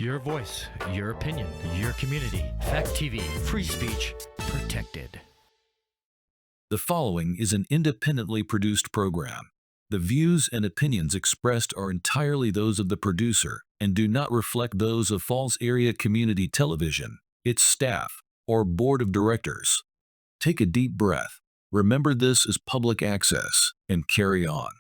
Your voice, your opinion, your community. Fact TV, free speech, protected. The following is an independently produced program. The views and opinions expressed are entirely those of the producer and do not reflect those of Falls Area Community Television, its staff, or board of directors. Take a deep breath. Remember this is public access, and carry on.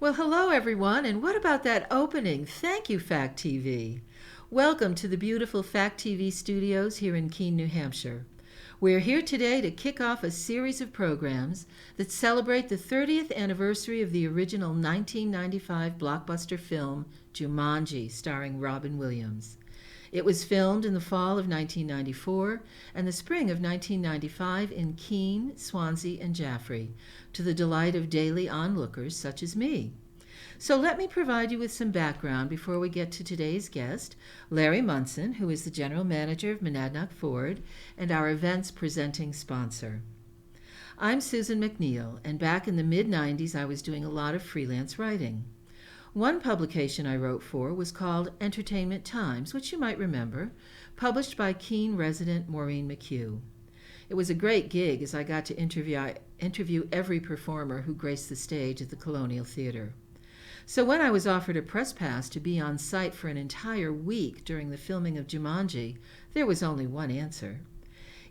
Well, hello everyone, and what about that opening? Thank you, Fact TV. Welcome to the beautiful Fact TV studios here in Keene, New Hampshire. We're here today to kick off a series of programs that celebrate the 30th anniversary of the original 1995 blockbuster film Jumanji, starring Robin Williams. It was filmed in the fall of 1994 and the spring of 1995 in Keene, Swansea, and Jaffrey, to the delight of daily onlookers such as me. So let me provide you with some background before we get to today's guest, Larry Monson, who is the General Manager of Monadnock Ford and our events presenting sponsor. I'm Susan McNeil, and back in the mid-90s I was doing a lot of freelance writing. One publication I wrote for was called Entertainment Times, which you might remember, published by Keene resident Maureen McHugh. It was a great gig as I got to interview every performer who graced the stage at the Colonial Theater. So when I was offered a press pass to be on site for an entire week during the filming of Jumanji, there was only one answer.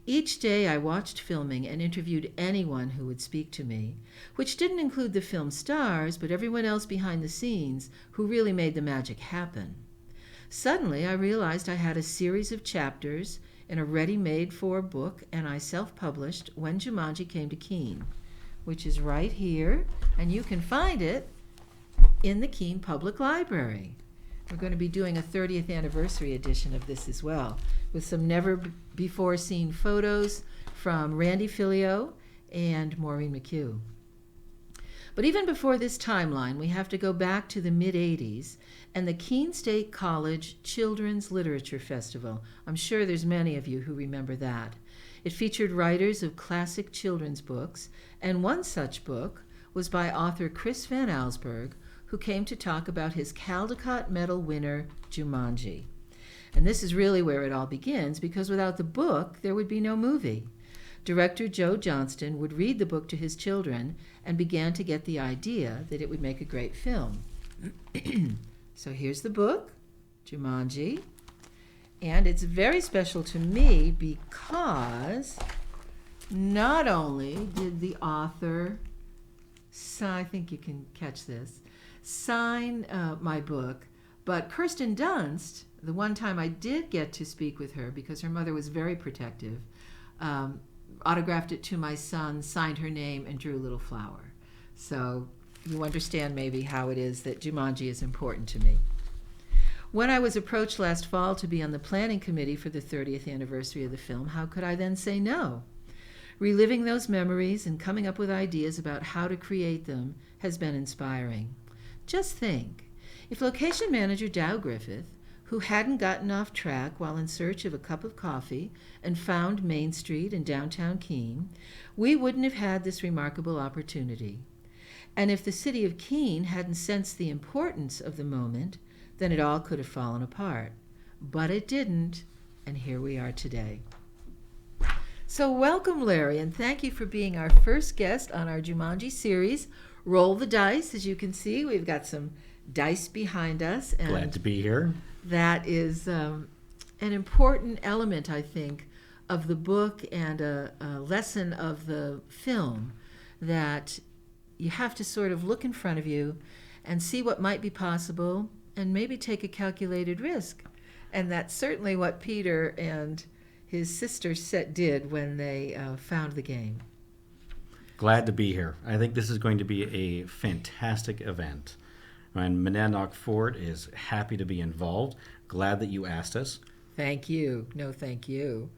Each day I watched filming and interviewed anyone who would speak to me, which didn't include the film stars, but everyone else behind the scenes who really made the magic happen. Suddenly I realized I had a series of chapters in a ready-made-for book, and I self-published When Jumanji Came to Keene, which is right here, and you can find it in the Keene Public Library. We're going to be doing a 30th anniversary edition of this as well, with some never-before-seen photos from Randy Filio and Maureen McHugh. But even before this timeline, we have to go back to the mid-'80s and the Keene State College Children's Literature Festival. I'm sure there's many of you who remember that. It featured writers of classic children's books, and one such book was by author Chris Van Allsburg, who came to talk about his Caldecott Medal winner, Jumanji. And this is really where it all begins, because without the book, there would be no movie. Director Joe Johnston would read the book to his children and began to get the idea that it would make a great film. So here's the book, Jumanji, and it's very special to me because not only did the author, I think you can catch this, sign my book, but Kirsten Dunst, the one time I did get to speak with her because her mother was very protective, autographed it to my son, signed her name, and drew a little flower. So you understand maybe how it is that Jumanji is important to me. When I was approached last fall to be on the planning committee for the 30th anniversary of the film, how could I then say no? Reliving those memories and coming up with ideas about how to create them has been inspiring. Just think, if location manager Dow Griffith, who hadn't gotten off track while in search of a cup of coffee and found Main Street in downtown Keene, we wouldn't have had this remarkable opportunity. And if the city of Keene hadn't sensed the importance of the moment, then it all could have fallen apart. But it didn't, and here we are today. So welcome, Larry, and thank you for being our first guest on our Jumanji series. Roll the dice. As you can see, we've got some dice behind us. And glad to be here. That is an important element, I think, of the book and a lesson of the film, that you have to sort of look in front of you and see what might be possible and maybe take a calculated risk. And that's certainly what Peter and his sister did when they found the game. Glad to be here. I think this is going to be a fantastic event. And Monadnock Ford is happy to be involved. Glad that you asked us. Thank you. No, thank you.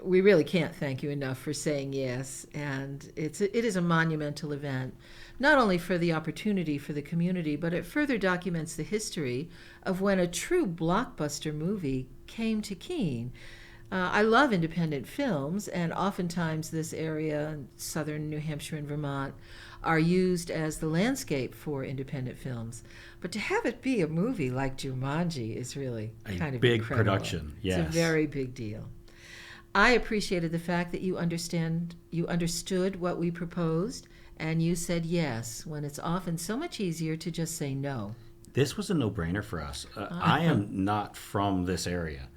We really can't thank you enough for saying yes. And it is a monumental event, not only for the opportunity for the community, but it further documents the history of when a true blockbuster movie came to Keene. I love independent films, and oftentimes this area, southern New Hampshire and Vermont, are used as the landscape for independent films. But to have it be a movie like Jumanji is really kind of big incredible. Production. Yes. It's a very big deal. I appreciated the fact that you understood what we proposed, and you said yes, when it's often so much easier to just say no. This was a no-brainer for us. I am not from this area.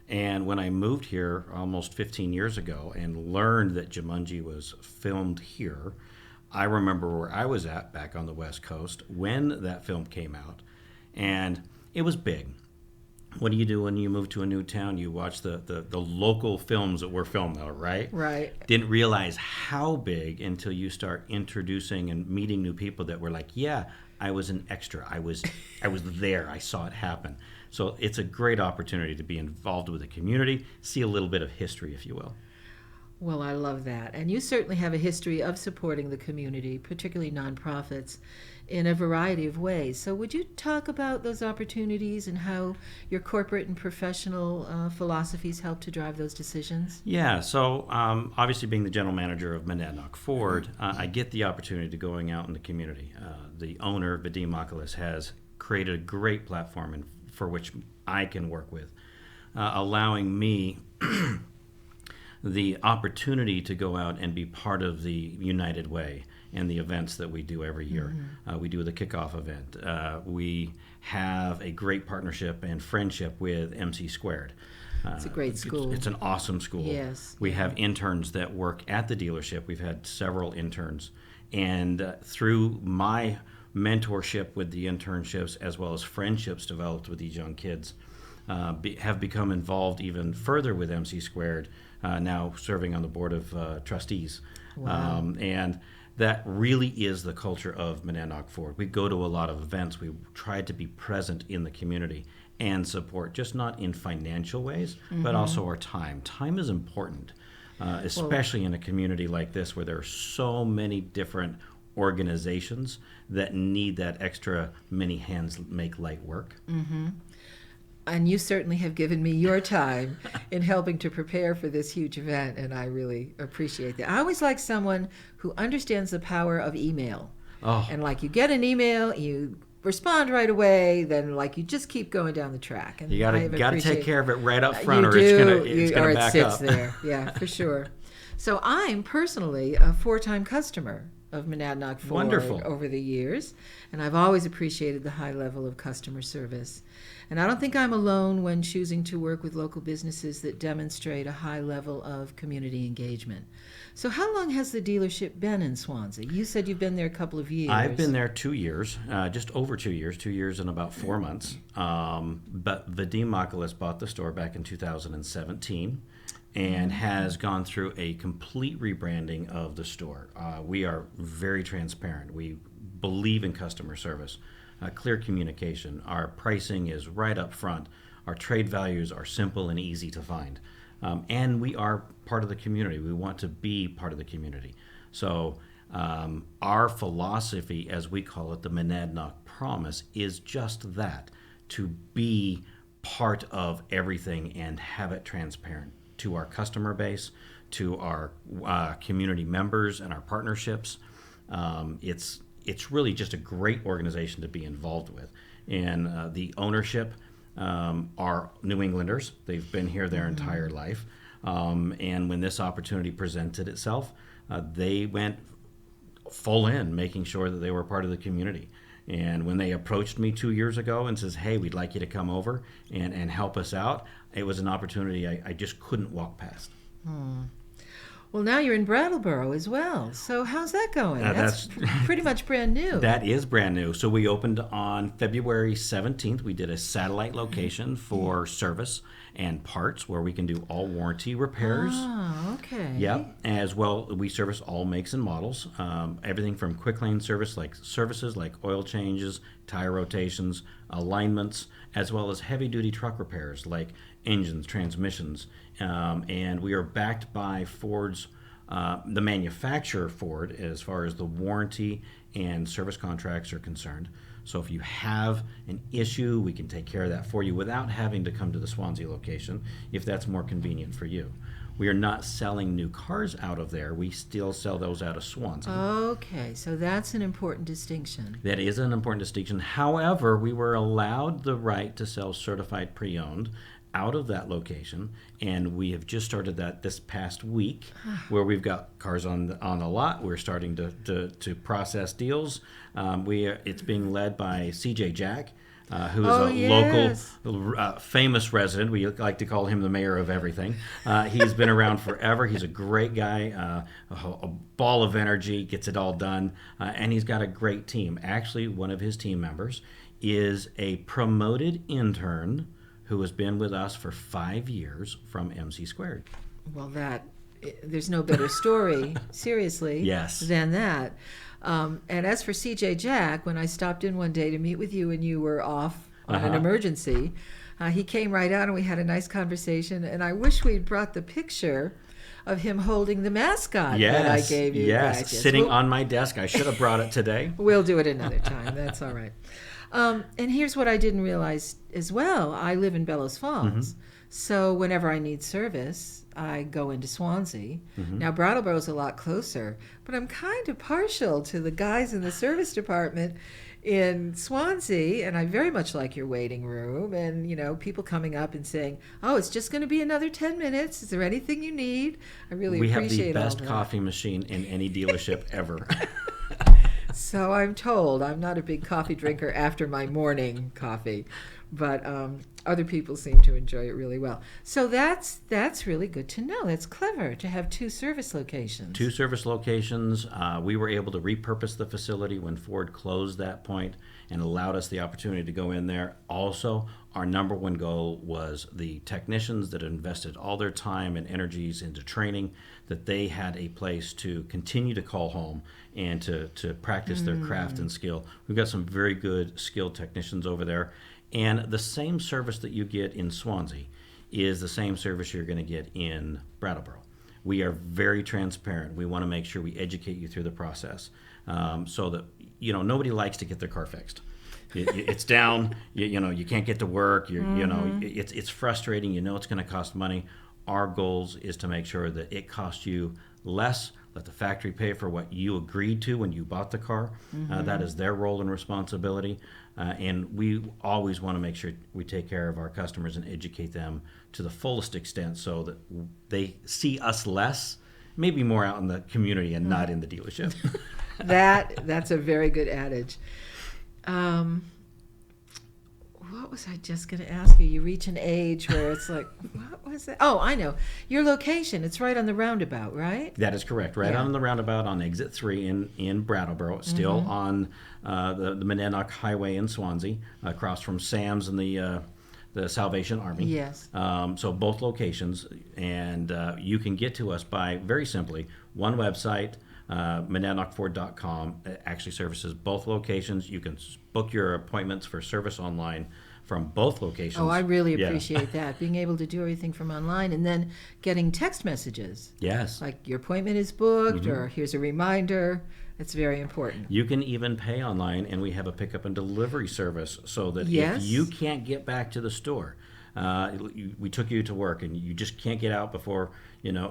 And when I moved here almost 15 years ago and learned that Jumanji was filmed here, I remember where I was at back on the West Coast when that film came out. And it was big. What do you do when you move to a new town? You watch the local films that were filmed there, right? Right. Didn't realize how big until you start introducing and meeting new people that were like, yeah, I was an extra. I was there. I saw it happen. So it's a great opportunity to be involved with the community, see a little bit of history, if you will. Well, I love that. And you certainly have a history of supporting the community, particularly nonprofits, in a variety of ways. So would you talk about those opportunities and how your corporate and professional philosophies help to drive those decisions? Yeah, so obviously being the general manager of Monadnock Ford, I get the opportunity to going out in the community. The owner, Vadim Makalis, has created a great platform for which I can work with, allowing me the opportunity to go out and be part of the United Way and the events that we do every year. Mm-hmm. We do the kickoff event. We have a great partnership and friendship with MC Squared. It's a great school. It's an awesome school. Yes. We have interns that work at the dealership. We've had several interns. And through my mentorship with the internships as well as friendships developed with these young kids, have become involved even further with MC Squared, now serving on the board of trustees. Wow. And that really is the culture of Monadnock Ford. We go to a lot of events. We try to be present in the community and support, just not in financial ways, but also our time. Time is important, especially in a community like this where there are so many different organizations that need that extra many hands make light work. Mm-hmm. And you certainly have given me your time in helping to prepare for this huge event, and I really appreciate that. I always like someone who understands the power of email. Oh. And like you get an email, you respond right away, then like you just keep going down the track. And you gotta take care of it right up front, or it's gonna or back it up. sits there. Yeah, for sure. So I'm personally a 4-time customer of Monadnock Ford Wonderful. over the years, and I've always appreciated the high level of customer service. And I don't think I'm alone when choosing to work with local businesses that demonstrate a high level of community engagement. So how long has the dealership been in Swansea? You said you've been there a couple of years. I've been there 2 years, just over 2 years, 2 years and about 4 months. But Vadim Makalis bought the store back in 2017 and has gone through a complete rebranding of the store. We are very transparent. We believe in customer service. Clear communication. Our pricing is right up front. Our trade values are simple and easy to find. And we are part of the community. We want to be part of the community. So our philosophy, as we call it, the Monadnock Promise, is just that, to be part of everything and have it transparent to our customer base, to our community members and our partnerships. It's really just a great organization to be involved with. And the ownership are New Englanders. They've been here their entire life. And when this opportunity presented itself, they went full in, making sure that they were part of the community. And when they approached me 2 years ago and says, hey, we'd like you to come over and help us out, it was an opportunity I just couldn't walk past. Well, now you're in Brattleboro as well. So how's that going? That's pretty much brand new. That is brand new. So we opened on February 17th. We did a satellite location for service and parts where we can do all warranty repairs. Oh, okay. Yep. As well, we service all makes and models. Everything from quick lane services like oil changes, tire rotations, alignments, as well as heavy duty truck repairs like engines, transmissions. And we are backed by Ford's, the manufacturer Ford, as far as the warranty and service contracts are concerned. So if you have an issue, we can take care of that for you without having to come to the Swansea location, if that's more convenient for you. We are not selling new cars out of there. We still sell those out of Swansea. Okay, so that's an important distinction. That is an important distinction. However, we were allowed the right to sell certified pre-owned out of that location, and we have just started that this past week, where we've got cars on the lot. We're starting to process deals. It's being led by CJ Jack, who is local famous resident. We like to call him the mayor of everything. He's been around forever. He's a great guy, a ball of energy, gets it all done, and he's got a great team. Actually, one of his team members is a promoted intern who has been with us for 5 years from MC Squared. Well, there's no better story, seriously, Yes. than that. And as for CJ Jack, when I stopped in one day to meet with you and you were off on an emergency, he came right out and we had a nice conversation. And I wish we'd brought the picture of him holding the mascot that I gave you. Yes, sitting on my desk. I should have brought it today. We'll do it another time. That's all right. And here's what I didn't realize as well. I live in Bellows Falls. So whenever I need service, I go into Swansea. Now, Brattleboro's a lot closer, but I'm kind of partial to the guys in the service department in Swansea, and I very much like your waiting room and, people coming up and saying, oh, it's just going to be another 10 minutes. Is there anything you need? I really appreciate all that. We have the best coffee machine in any dealership ever. So I'm told. I'm not a big coffee drinker after my morning coffee, but other people seem to enjoy it really well. So that's really good to know. That's clever to have 2 service locations. 2 service locations. We were able to repurpose the facility when Ford closed that point and allowed us the opportunity to go in there. Also, our number one goal was the technicians that invested all their time and energies into training, that they had a place to continue to call home and to practice their craft and skill. We've got some very good skilled technicians over there. And the same service that you get in Swansea is the same service you're going to get in Brattleboro. We are very transparent. We want to make sure we educate you through the process, so that nobody likes to get their car fixed. It's down. You can't get to work. It's frustrating. It's going to cost money. Our goals is to make sure that it costs you less. Let the factory pay for what you agreed to when you bought the car. That is their role and responsibility. And we always want to make sure we take care of our customers and educate them to the fullest extent so that they see us less, maybe more out in the community and not in the dealership. That's a very good adage. What was I just going to ask you? You reach an age where it's like, what was that? Oh, I know. Your location, it's right on the roundabout, right? That is correct. Right on the roundabout on exit 3 in Brattleboro, still on the Monadnock Highway in Swansea, across from Sam's and the Salvation Army. Yes. So both locations, and you can get to us by, very simply, one website, monadnockford.com. It actually services both locations. You can book your appointments for service online from both locations. Oh, I really appreciate that. Being able to do everything from online and then getting text messages. Yes. Like your appointment is booked or here's a reminder. It's very important. You can even pay online, and we have a pickup and delivery service so that if you can't get back to the store, we took you to work and you just can't get out before,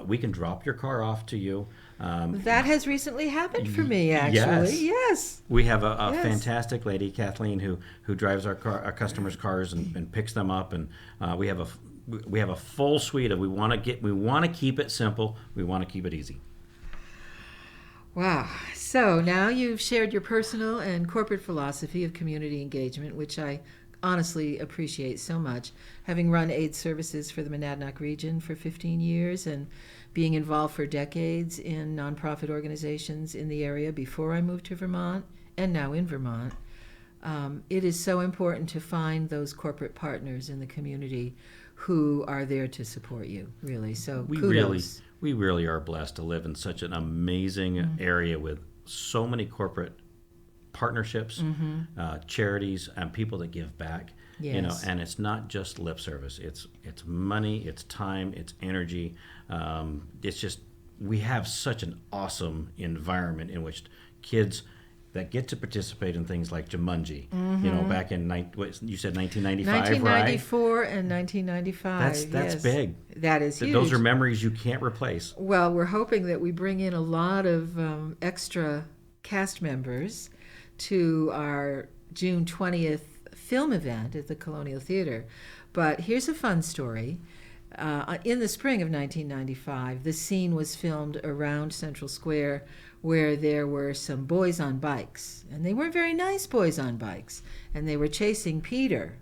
we can drop your car off to you. That has recently happened for me, actually. Yes. We have a fantastic lady, Kathleen, who drives our customers' cars and picks them up, and we have a full suite of. We want to keep it simple. We want to keep it easy. Wow. So now you've shared your personal and corporate philosophy of community engagement, which I honestly appreciate so much. Having run AIDS services for the Monadnock region for 15 years and being involved for decades in nonprofit organizations in the area before I moved to Vermont and now in Vermont, it is so important to find those corporate partners in the community who are there to support you, really. So kudos. We really are blessed to live in such an amazing area with so many corporate partnerships, charities, and people that give back. Yes. You know, and it's not just lip service. It's money, it's time, it's energy. It's just we have such an awesome environment in which kids that get to participate in things like Jumanji. You know, back in you said 1995, 1994 right? and 1995. That's yes. big. That is huge. Those are memories you can't replace. Well, we're hoping that we bring in a lot of extra cast members to our June 20th film event at the Colonial Theater. But here's a fun story. In the spring of 1995, the scene was filmed around Central Square where there were some boys on bikes. And they weren't very nice boys on bikes. And they were chasing Peter,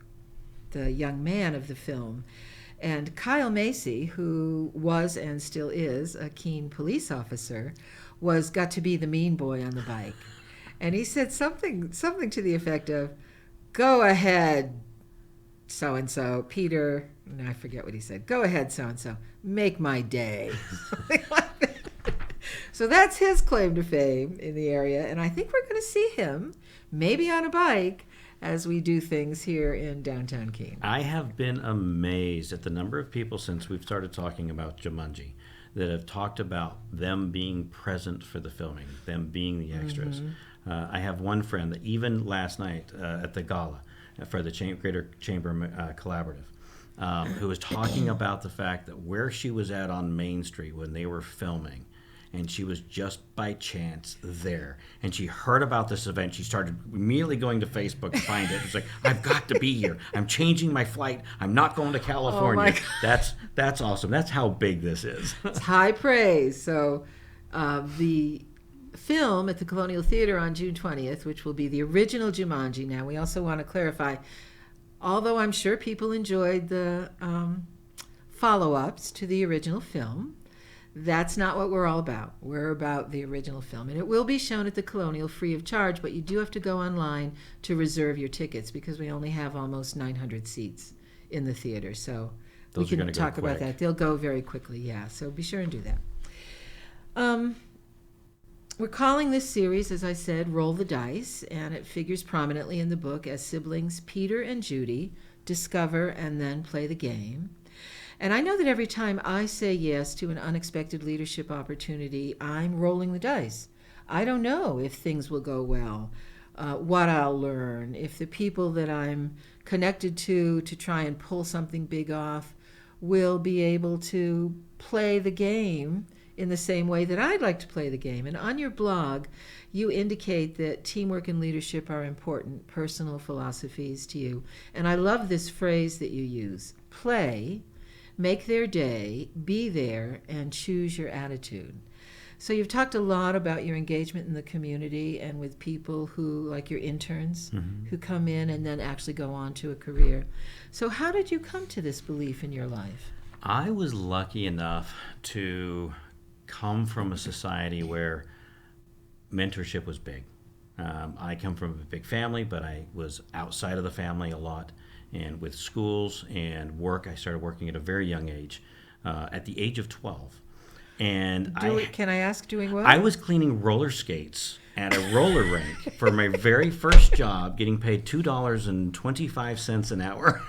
the young man of the film. And Kyle Macy, who was and still is a keen police officer, got to be the mean boy on the bike. And he said something to the effect of, "Go ahead, so-and-so, Peter," and I forget what he said, "Go ahead, so-and-so, make my day." Something like that. So that's his claim to fame in the area, and I think we're going to see him, maybe on a bike, as we do things here in downtown Keene. I have been amazed at the number of people since we've started talking about Jumanji that have talked about them being present for the filming, them being the extras. I have one friend that even last night at the gala for the Greater Chamber Collaborative, who was talking about the fact that where she was at on Main Street when they were filming, and she was just by chance there, and she heard about this event. She started immediately going to Facebook to find it. It's like, I've got to be here. I'm changing my flight. I'm not going to California. That's awesome. That's how big this is. It's high praise. So the film at the Colonial Theater on June 20th, which will be the original Jumanji. Now, we also want to clarify, although I'm sure people enjoyed the follow-ups to the original film, that's not what we're all about. We're about the original film. And it will be shown at the Colonial free of charge, but you do have to go online to reserve your tickets because we only have almost 900 seats in the theater. So Those we are can gonna go talk about quick. that. They'll go very quickly, yeah. So be sure and do that. We're calling this series, as I said, Roll the Dice, and it figures prominently in the book as siblings Peter and Judy discover and then play the game. And I know that every time I say yes to an unexpected leadership opportunity, I'm rolling the dice. I don't know if things will go well, what I'll learn, if the people that I'm connected to try and pull something big off will be able to play the game in the same way that I'd like to play the game. And on your blog, you indicate that teamwork and leadership are important personal philosophies to you. And I love this phrase that you use: play, make their day, be there, and choose your attitude. So you've talked a lot about your engagement in the community and with people who, like your interns, who come in and then actually go on to a career. So how did you come to this belief in your life? I was lucky enough to come from a society where mentorship was big. I come from a big family, but I was outside of the family a lot. And with schools and work, I started working at a very young age, at the age of 12. And Can I ask, doing what? I was cleaning roller skates at a roller rink for my very first job, getting paid $2.25 an hour.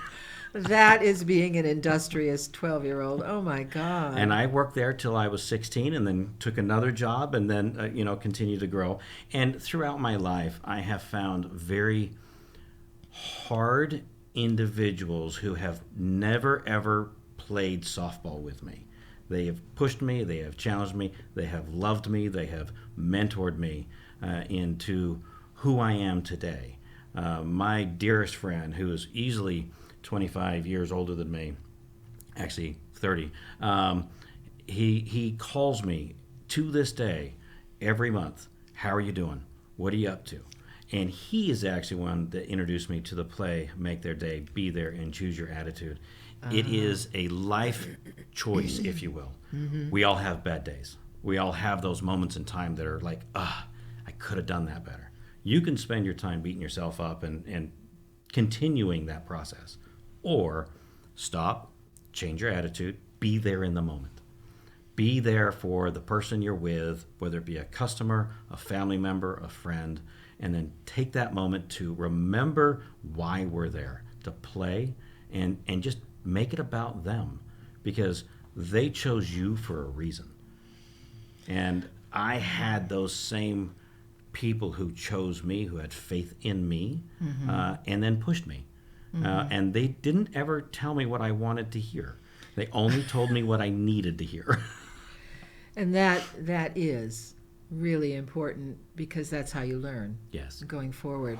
That is being an industrious 12-year-old. Oh, my God. And I worked there till I was 16 and then took another job and then, continued to grow. And throughout my life, I have found very hard individuals who have never, ever played softball with me. They have pushed me, they have challenged me, they have loved me, they have mentored me into who I am today. My dearest friend, who is easily 25 years older than me, actually 30, he calls me to this day every month. How are you doing? What are you up to? And he is actually one that introduced me to the play Make Their Day, Be There, and Choose Your Attitude. It is a life choice, if you will. We all have bad days. We all have those moments in time that are like, I could have done that better. You can spend your time beating yourself up and continuing that process. Or stop, change your attitude, be there in the moment. Be there for the person you're with, whether it be a customer, a family member, a friend, and then take that moment to remember why we're there, to play and just make it about them, because they chose you for a reason. And I had those same people who chose me, who had faith in me, and then pushed me. And they didn't ever tell me what I wanted to hear. They only told me what I needed to hear. And that is really important, because that's how you learn. Yes. Going forward.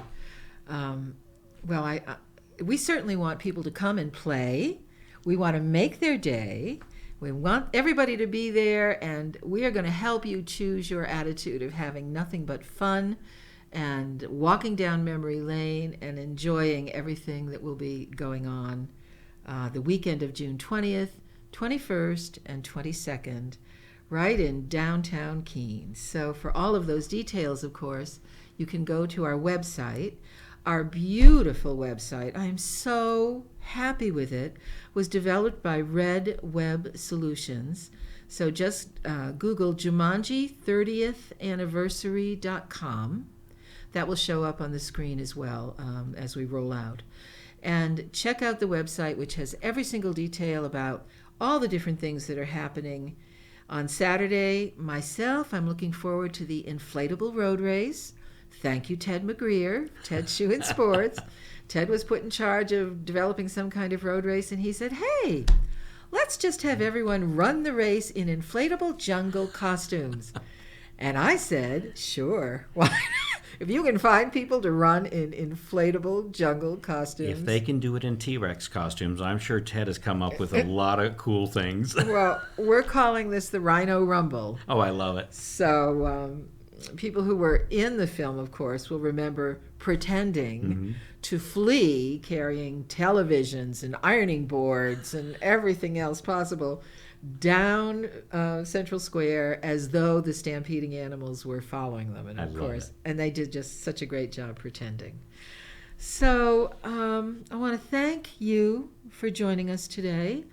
We certainly want people to come and play. We want to make their day. We want everybody to be there, and we are going to help you choose your attitude of having nothing but fun and walking down memory lane and enjoying everything that will be going on the weekend of June 20th, 21st, and 22nd, right in downtown Keene. So for all of those details, of course, you can go to our website. Our beautiful website, I'm so happy with it, was developed by Red Web Solutions. So just Google Jumanji 30th anniversary.com. That will show up on the screen as well as we roll out. And check out the website, which has every single detail about all the different things that are happening. On Saturday, myself, I'm looking forward to the inflatable road race. Thank you, Ted McGreer, Ted Shoe and Sports. Ted was put in charge of developing some kind of road race, and he said, hey, let's just have everyone run the race in inflatable jungle costumes. And I said, sure, why not? If you can find people to run in inflatable jungle costumes. If they can do it in T-Rex costumes, I'm sure Ted has come up with a lot of cool things. Well, we're calling this the Rhino Rumble. Oh, I love it. So people who were in the film, of course, will remember pretending to flee, carrying televisions and ironing boards and everything else possible down Central Square as though the stampeding animals were following them. And of course, and they did just such a great job pretending. So I want to thank you for joining us today.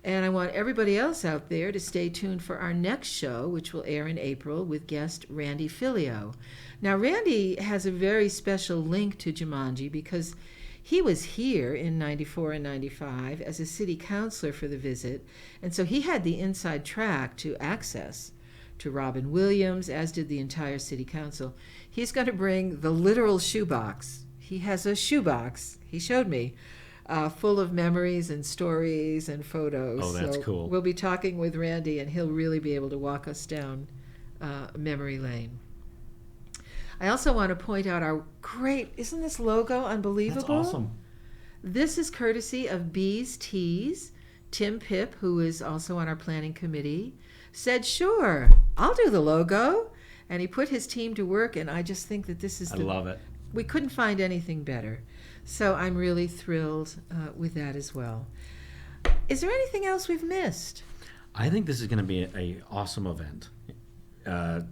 And I want everybody else out there to stay tuned for our next show, which will air in April with guest Randy Filio. Now, Randy has a very special link to Jumanji because he was here in 94 and 95 as a city councilor for the visit, and so he had the inside track to access to Robin Williams, as did the entire city council. He's going to bring the literal shoebox. He has a shoebox, he showed me, full of memories and stories and photos. Oh, that's cool. We'll be talking with Randy, and he'll really be able to walk us down memory lane. I also want to point out our great, isn't this logo unbelievable? That's awesome. This is courtesy of Bees Tees. Tim Pipp, who is also on our planning committee, said, sure, I'll do the logo. And he put his team to work, and I just think that this is I love it. We couldn't find anything better. So I'm really thrilled with that as well. Is there anything else we've missed? I think this is going to be an awesome event.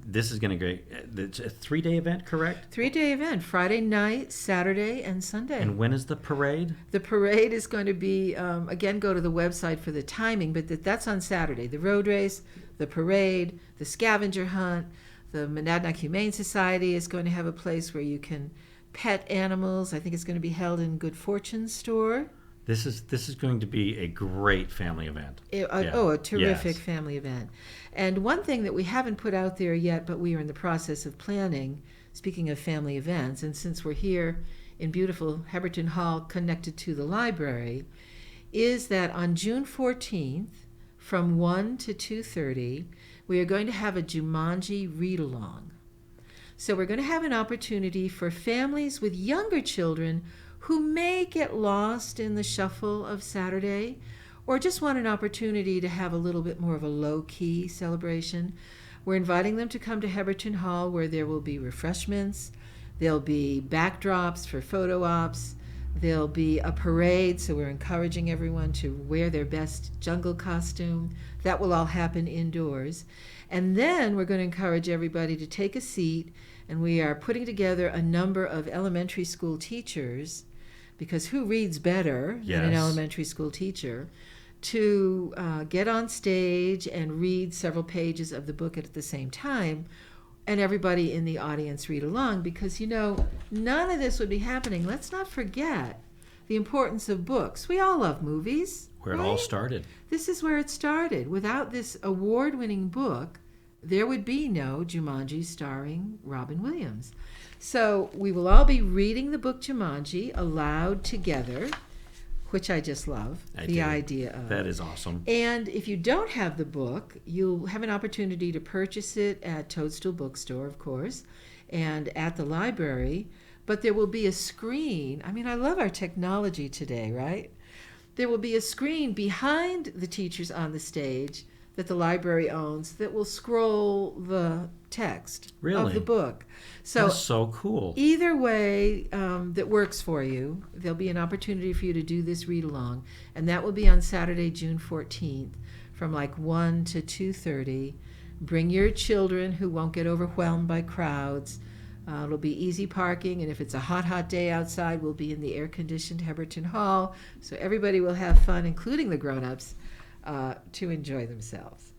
This is going to be it's a 3-day event, correct? 3-day event, Friday night, Saturday, and Sunday. And when is the parade? The parade is going to be, again, go to the website for the timing, but that's on Saturday. The road race, the parade, the scavenger hunt, the Monadnock Humane Society is going to have a place where you can pet animals. I think it's going to be held in Good Fortune store. This is going to be a great family event. A terrific family event. And one thing that we haven't put out there yet, but we are in the process of planning, speaking of family events, and since we're here in beautiful Heberton Hall connected to the library, is that on June 14th from 1 to 2:30, we are going to have a Jumanji read-along. So we're going to have an opportunity for families with younger children who may get lost in the shuffle of Saturday or just want an opportunity to have a little bit more of a low-key celebration. We're inviting them to come to Heberton Hall, where there will be refreshments. There'll be backdrops for photo ops. There'll be a parade, so we're encouraging everyone to wear their best jungle costume. That will all happen indoors. And then we're going to encourage everybody to take a seat, and we are putting together a number of elementary school teachers, because who reads better than an Yes. elementary school teacher, to get on stage and read several pages of the book at the same time, and everybody in the audience read along, because, you know, none of this would be happening. Let's not forget the importance of books. We all love movies. Where it right? all started. This is where it started. Without this award-winning book, there would be no Jumanji starring Robin Williams. So we will all be reading the book Jumanji aloud together, which I just love I the do. idea of. That is awesome. And if you don't have the book, you'll have an opportunity to purchase it at Toadstool Bookstore, of course, and at the library. But there will be a screen. I mean, I love our technology today, right? There will be a screen behind the teachers on the stage that the library owns that will scroll the text of Really? the book. So That's so cool. either way that works for you, there'll be an opportunity for you to do this read along, and that will be on Saturday, June 14th, from like 1 to 2:30. Bring your children who won't get overwhelmed by crowds. It'll be easy parking, and if it's a hot day outside, we'll be in the air-conditioned Heberton Hall, so everybody will have fun, including the grown-ups, to enjoy themselves.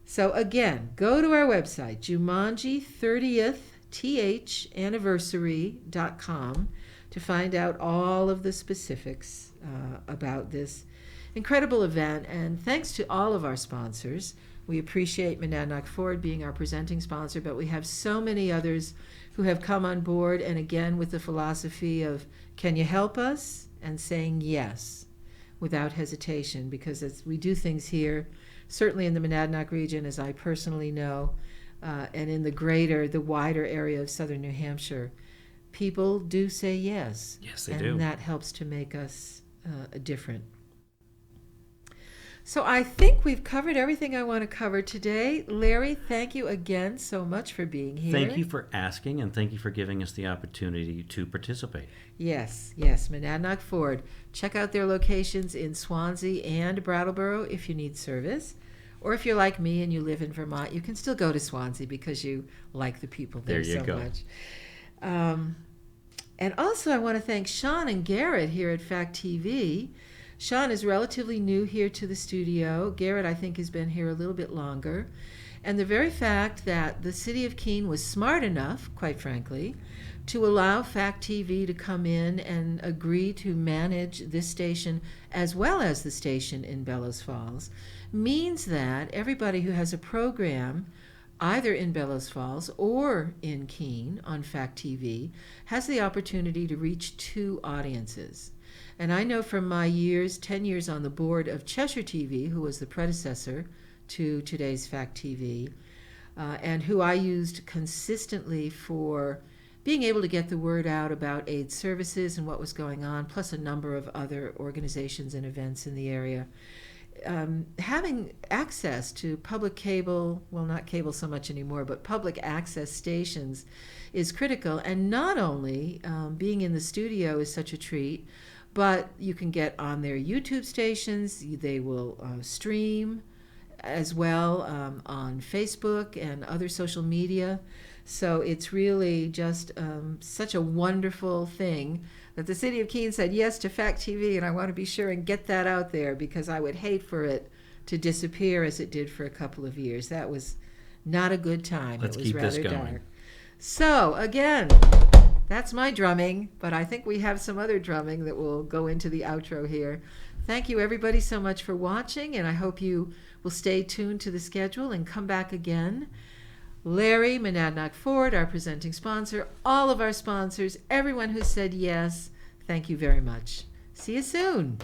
So again, go to our website, Jumanji30thanniversary.com, to find out all of the specifics about this incredible event. And thanks to all of our sponsors. We appreciate Monadnock Ford being our presenting sponsor, but we have so many others who have come on board, and again with the philosophy of, can you help us? And saying yes without hesitation, because as we do things here, certainly in the Monadnock region, as I personally know, and in the wider area of southern New Hampshire, people do say yes. Yes, they and do. And that helps to make us different. So I think we've covered everything I want to cover today. Larry, thank you again so much for being here. Thank you for asking, and thank you for giving us the opportunity to participate. Yes, Monadnock Ford. Check out their locations in Swansea and Brattleboro if you need service. Or if you're like me and you live in Vermont, you can still go to Swansea because you like the people there There you so go. much. And also I want to thank Sean and Garrett here at Fact TV. Sean is relatively new here to the studio. Garrett, I think, has been here a little bit longer. And the very fact that the city of Keene was smart enough, quite frankly, to allow Fact TV to come in and agree to manage this station as well as the station in Bellows Falls means that everybody who has a program either in Bellows Falls or in Keene on Fact TV has the opportunity to reach two audiences. And I know from my 10 years on the board of Cheshire TV, who was the predecessor to today's Fact TV, and who I used consistently for being able to get the word out about AIDS services and what was going on, plus a number of other organizations and events in the area. Having access to public cable, well, not cable so much anymore, but public access stations is critical. And not only being in the studio is such a treat, but you can get on their YouTube stations. They will stream as well on Facebook and other social media. So it's really just such a wonderful thing that the city of Keene said yes to Fact TV, and I want to be sure and get that out there because I would hate for it to disappear as it did for a couple of years. That was not a good time. Let's it was keep rather this going. dark. So again, that's my drumming, but I think we have some other drumming that will go into the outro here. Thank you everybody so much for watching, and I hope you will stay tuned to the schedule and come back again. Larry, Monadnock Ford, our presenting sponsor, all of our sponsors, everyone who said yes, thank you very much. See you soon.